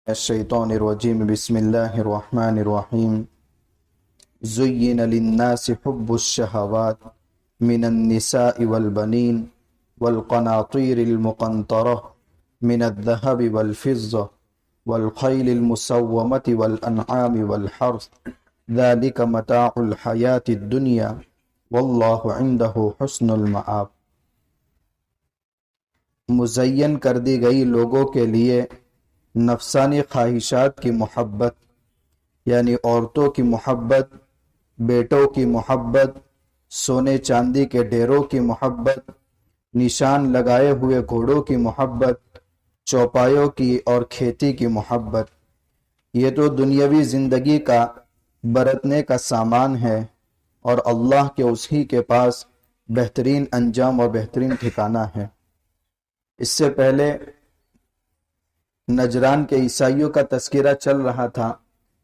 الشیطان الرجیم بسم اللہ الرحمن الرحیم زین للناس حب الشہوات من النساء والبنین والقناطیر المقنطرہ من الذهب والفضة والخیل المسومة والانعام والحرث ذلك متاع الحیاة الدنیا واللہ عنده حسن المآب۔ مزین کر دی گئی لوگوں کے لیے نفسانی خواہشات کی محبت، یعنی عورتوں کی محبت، بیٹوں کی محبت، سونے چاندی کے ڈھیروں کی محبت، نشان لگائے ہوئے گھوڑوں کی محبت، چوپایوں کی اور کھیتی کی محبت، یہ تو دنیاوی زندگی کا برتنے کا سامان ہے، اور اللہ کے اسی کے پاس بہترین انجام اور بہترین ٹھکانہ ہے۔ اس سے پہلے نجران کے عیسائیوں کا تذکرہ چل رہا تھا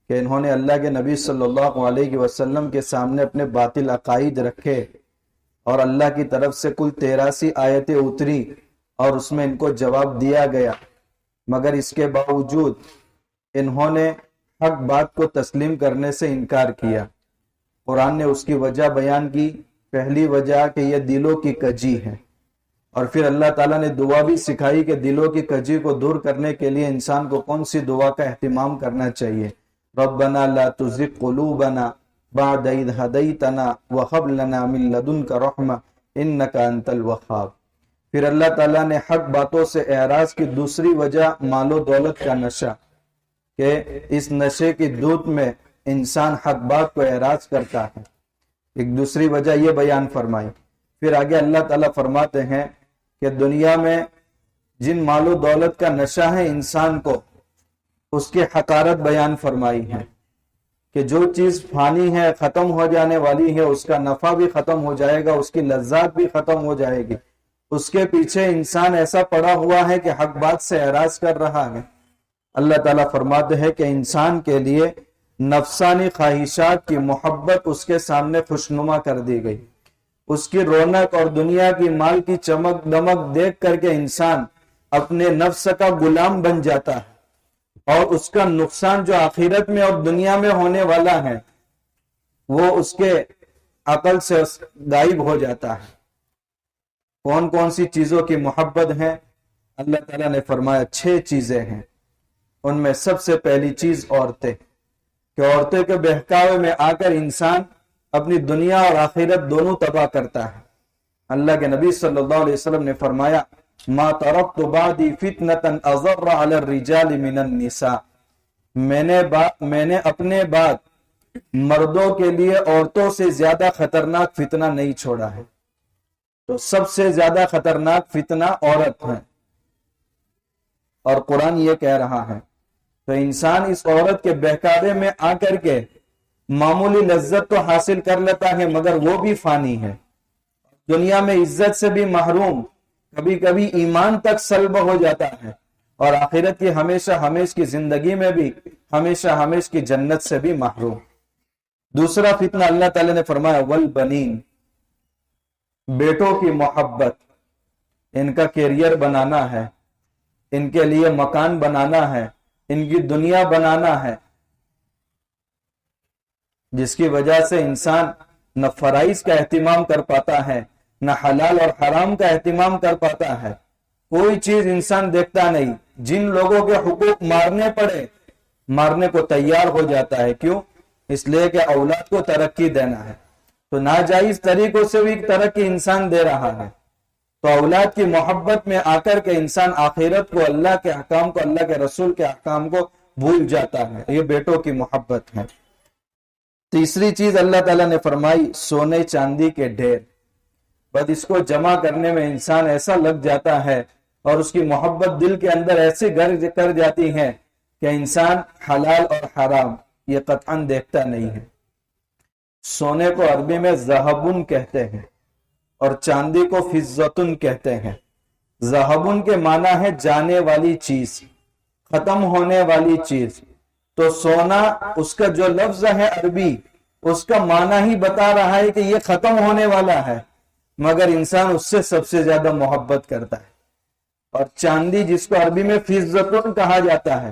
کہ انہوں نے اللہ کے نبی صلی اللہ علیہ وسلم کے سامنے اپنے باطل عقائد رکھے، اور اللہ کی طرف سے کل 83 آیتیں اتری اور اس میں ان کو جواب دیا گیا، مگر اس کے باوجود انہوں نے حق بات کو تسلیم کرنے سے انکار کیا۔ قرآن نے اس کی وجہ بیان کی، پہلی وجہ کہ یہ دلوں کی کجی ہے، اور پھر اللہ تعالیٰ نے دعا بھی سکھائی کہ دلوں کی کجی کو دور کرنے کے لیے انسان کو کون سی دعا کا اہتمام کرنا چاہیے۔ ربنا لا تزغ قلوبنا بعد اذ ہدیتنا وہب لنا من لدنک رحمہ انک انت الوہاب۔ پھر اللہ تعالیٰ نے حق باتوں سے اعراض کی دوسری وجہ مال و دولت کا نشہ، کہ اس نشے کی دھوت میں انسان حق بات کو اعراض کرتا ہے، ایک دوسری وجہ یہ بیان فرمائی۔ پھر آگے اللہ تعالیٰ فرماتے ہیں کہ دنیا میں جن مال و دولت کا نشہ ہے انسان کو، اس کی حقارت بیان فرمائی ہے کہ جو چیز فانی ہے، ختم ہو جانے والی ہے، اس کا نفع بھی ختم ہو جائے گا، اس کی لذات بھی ختم ہو جائے گی، اس کے پیچھے انسان ایسا پڑا ہوا ہے کہ حق بات سے اعراض کر رہا ہے۔ اللہ تعالیٰ فرماتے ہیں کہ انسان کے لیے نفسانی خواہشات کی محبت اس کے سامنے خوشنما کر دی گئی، اس کی رونق اور دنیا کی مال کی چمک دمک دیکھ کر کے انسان اپنے نفس کا غلام بن جاتا ہے، اور اس کا نقصان جو آخرت میں اور دنیا میں ہونے والا ہے وہ اس کے عقل سے غائب ہو جاتا ہے۔ کون کون سی چیزوں کی محبت ہے؟ اللہ تعالیٰ نے فرمایا 6 چیزیں ہیں، ان میں سب سے پہلی چیز عورتیں، کہ عورتیں کے بہکاوے میں آ کر انسان اپنی دنیا اور آخرت دونوں تباہ کرتا ہے۔ اللہ کے نبی صلی اللہ علیہ وسلم نے فرمایا ما ترکت بعدی فتنة اضر علی الرجال من النساء، میں نے اپنے بعد مردوں کے لیے عورتوں سے زیادہ خطرناک فتنہ نہیں چھوڑا ہے۔ تو سب سے زیادہ خطرناک فتنہ عورت ہے، اور قرآن یہ کہہ رہا ہے۔ تو انسان اس عورت کے بہکاوے میں آ کر کے معمولی لذت تو حاصل کر لیتا ہے، مگر وہ بھی فانی ہے، دنیا میں عزت سے بھی محروم، کبھی کبھی ایمان تک سلب ہو جاتا ہے، اور آخرت کی ہمیشہ ہمیش کی زندگی میں بھی ہمیشہ ہمیش کی جنت سے بھی محروم۔ دوسرا فتنہ اللہ تعالی نے فرمایا والبنین، بیٹوں کی محبت، ان کا کیریئر بنانا ہے، ان کے لیے مکان بنانا ہے، ان کی دنیا بنانا ہے، جس کی وجہ سے انسان نہ فرائض کا اہتمام کر پاتا ہے، نہ حلال اور حرام کا اہتمام کر پاتا ہے، کوئی چیز انسان دیکھتا نہیں۔ جن لوگوں کے حقوق مارنے پڑے مارنے کو تیار ہو جاتا ہے، کیوں؟ اس لیے کہ اولاد کو ترقی دینا ہے، تو ناجائز طریقوں سے بھی ترقی انسان دے رہا ہے، تو اولاد کی محبت میں آ کر کے انسان آخرت کو، اللہ کے احکام کو، اللہ کے رسول کے احکام کو بھول جاتا ہے۔ یہ بیٹوں کی محبت ہے۔ تیسری چیز اللہ تعالیٰ نے فرمائی سونے چاندی کے ڈھیر، بس اس کو جمع کرنے میں انسان ایسا لگ جاتا ہے، اور اس کی محبت دل کے اندر ایسے گر کر جاتی ہے کہ انسان حلال اور حرام یہ قطعاً دیکھتا نہیں ہے۔ سونے کو عربی میں ذہبن کہتے ہیں، اور چاندی کو فضتن کہتے ہیں۔ ذہبن کے معنی ہے جانے والی چیز، ختم ہونے والی چیز، تو سونا اس کا جو لفظ ہے عربی، اس کا معنی ہی بتا رہا ہے کہ یہ ختم ہونے والا ہے، مگر انسان اس سے سب سے زیادہ محبت کرتا ہے۔ اور چاندی جس کو عربی میں فضتن کہا جاتا ہے،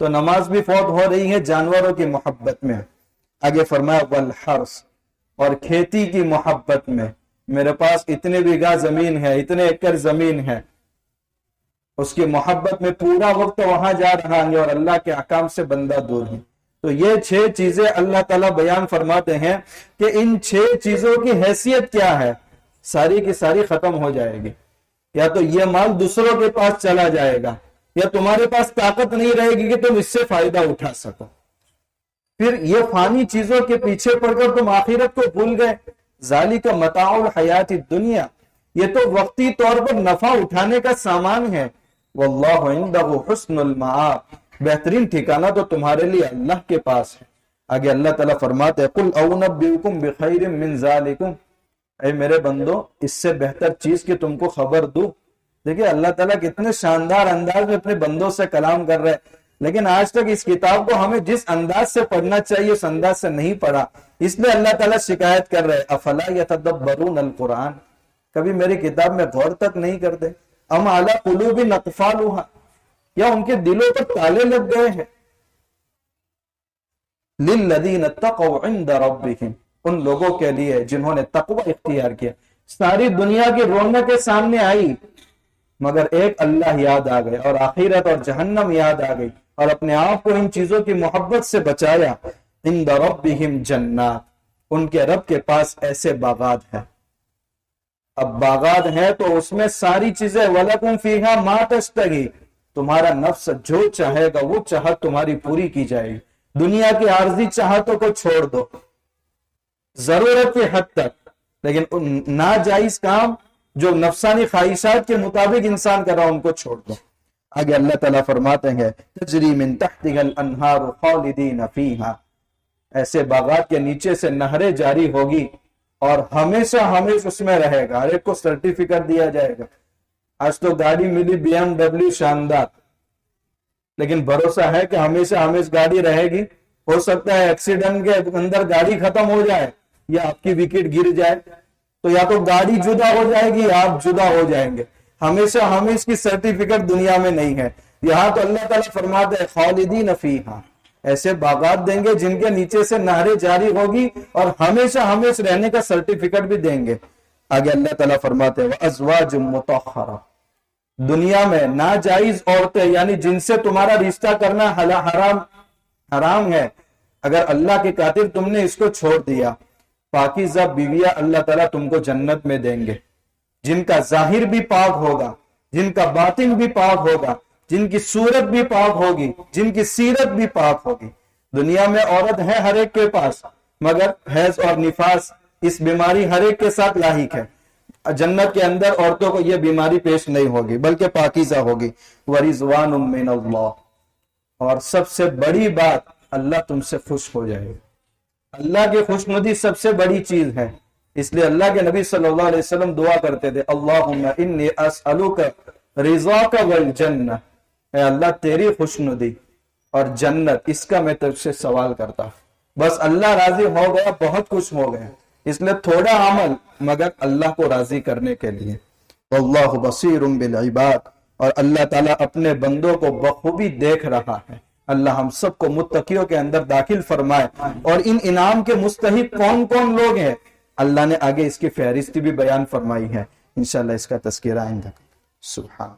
تو نماز بھی فوت ہو رہی ہے جانوروں کی محبت میں. آگے فرمایا والحرث، اور کھیتی کی محبت میں. میرے پاس اتنے بیگھا زمین ہے، اتنے ایکڑ زمین ہے، اس کی محبت میں پورا وقت وہاں جا رہا ہے اور اللہ کے احکام سے بندہ دور ہے. تو یہ 6 چیزیں اللہ تعالیٰ بیان فرماتے ہیں کہ ان 6 چیزوں کی حیثیت کیا ہے. ساری کی ساری ختم ہو جائے گی. یا تو یہ مال دوسروں کے پاس چلا جائے گا، یا تمہارے پاس طاقت نہیں رہے گی کہ تم اس سے فائدہ اٹھا سکو. پھر یہ فانی چیزوں کے پیچھے پڑ کر تم آخرت کو بھول گئے. ذالک متاع الحیات الدنیا، یہ تو وقتی طور پر نفع اٹھانے کا سامان ہے. واللہ عندہ حسن المآب، بہترین ٹھکانہ تو تمہارے لیے اللہ کے پاس ہے. آگے اللہ تعالیٰ فرماتے ہیں قل اونبئکم بخیر من ذالکم، اے میرے بندو اس سے بہتر چیز کی تم کو خبر دوں. دیکھیں اللہ تعالیٰ کتنے شاندار انداز میں اپنے بندوں سے کلام کر رہے ہیں، لیکن آج تک اس کتاب کو ہمیں جس انداز سے پڑھنا چاہیے اس انداز سے نہیں پڑھا. اس لیے اللہ تعالیٰ شکایت کر رہے افلا یتدبرون القرآن، کبھی میری کتاب میں غور تک نہیں کرتے. ام علی قلوب اقفالها، یا ان کے دلوں پر تالے لگ گئے ہیں. للذین اتقوا عند ربهم، ان لوگوں کے لیے جنہوں نے تقوی اختیار کیا. ساری دنیا کی رونقیں سامنے آئی مگر ایک اللہ یاد آ گئے اور آخرت اور جہنم یاد آ گئی اور اپنے آپ کو ان چیزوں کی محبت سے بچایا. عند ربهم جنات، ان کے رب کے پاس ایسے باغات ہیں. اب باغات ہیں تو اس میں ساری چیزیں وَلَكُمْ فِيهَا مَا تَشْتَهِي، تمہارا نفس جو چاہے گا وہ چاہت تمہاری پوری کی جائے گی. دنیا کی عارضی چاہتوں کو چھوڑ دو ضرورت کے حد تک، لیکن ناجائز کام جو نفسانی خواہشات کے مطابق انسان کر رہا ان کو چھوڑ دو. آگے اللہ تعالیٰ فرماتے ہیں تجری من تحتها الانہار خالدین فیہا، ایسے باغات کے نیچے سے نہریں جاری ہوگی اور ہمیشہ ہمیشہ اس میں رہے گا. ہر ایک کو سرٹیفکیٹ دیا جائے گا. آج تو گاڑی ملی BMW شاندار، لیکن بھروسہ ہے کہ ہمیشہ ہمیشہ گاڑی رہے گی. ہو سکتا ہے ایکسیڈنٹ کے اندر گاڑی ختم ہو جائے یا آپ کی وکٹ گر جائے، تو یا تو گاڑی جدا ہو جائے گی یا آپ جدا ہو جائیں گے. ہمیشہ ہمیشہ کی سرٹیفکیٹ دنیا میں نہیں ہے. یہاں تو اللہ تعالیٰ فرماتے ہیں خالدین فیہا، ایسے باغات دیں گے جن کے نیچے سے نہریں جاری ہوگی اور ہمیشہ ہمیشہ رہنے کا سرٹیفکیٹ بھی دیں گے. آگے اللہ تعالیٰ فرماتے ہیں وَأَزْوَاجٌ مُطَهَّرَةٌ، دنیا میں ناجائز عورتیں یعنی جن سے تمہارا رشتہ کرنا حرام ہے، اگر اللہ کی خاطر تم نے اس کو چھوڑ دیا، پاکیزہ بیویاں اللہ تعالیٰ تم کو جنت میں دیں گے، جن کا ظاہر بھی پاک ہوگا، جن کا باطن بھی پاک ہوگا، جن کی صورت بھی پاک ہوگی، جن کی سیرت بھی پاک ہوگی. دنیا میں عورت ہے ہر ایک کے پاس، مگر حیض اور نفاس اس بیماری ہر ایک کے ساتھ لاحق ہے. جنت کے اندر عورتوں کو یہ بیماری پیش نہیں ہوگی بلکہ پاکیزہ ہوگی. وَرِضْوَانٌ مِّنَ اللَّهِ، اور سب سے بڑی بات اللہ تم سے خوش ہو جائے گا. اللہ کی خوشنودی سب سے بڑی چیز ہے. اس لیے اللہ کے نبی صلی اللہ علیہ وسلم دعا کرتے تھے اللہم انی اسألوک رضاک والجنہ، اے اللہ تیری خوشنودی اور جنت، اس کا میں تجھ سے سوال کرتا ہوں. بس اللہ راضی ہو گیا بہت کچھ ہو گیا. اس لیے تھوڑا عمل مگر اللہ کو راضی کرنے کے لیے. واللہ بصیر بالعباد، اور اللہ تعالیٰ اپنے بندوں کو بخوبی دیکھ رہا ہے. اللہ ہم سب کو متقیوں کے اندر داخل فرمائے. اور ان انعام کے مستحق کون کون لوگ ہیں اللہ نے آگے اس کی فہرست بھی بیان فرمائی ہے. انشاءاللہ اس کا تذکرہ آئندہ. سبحان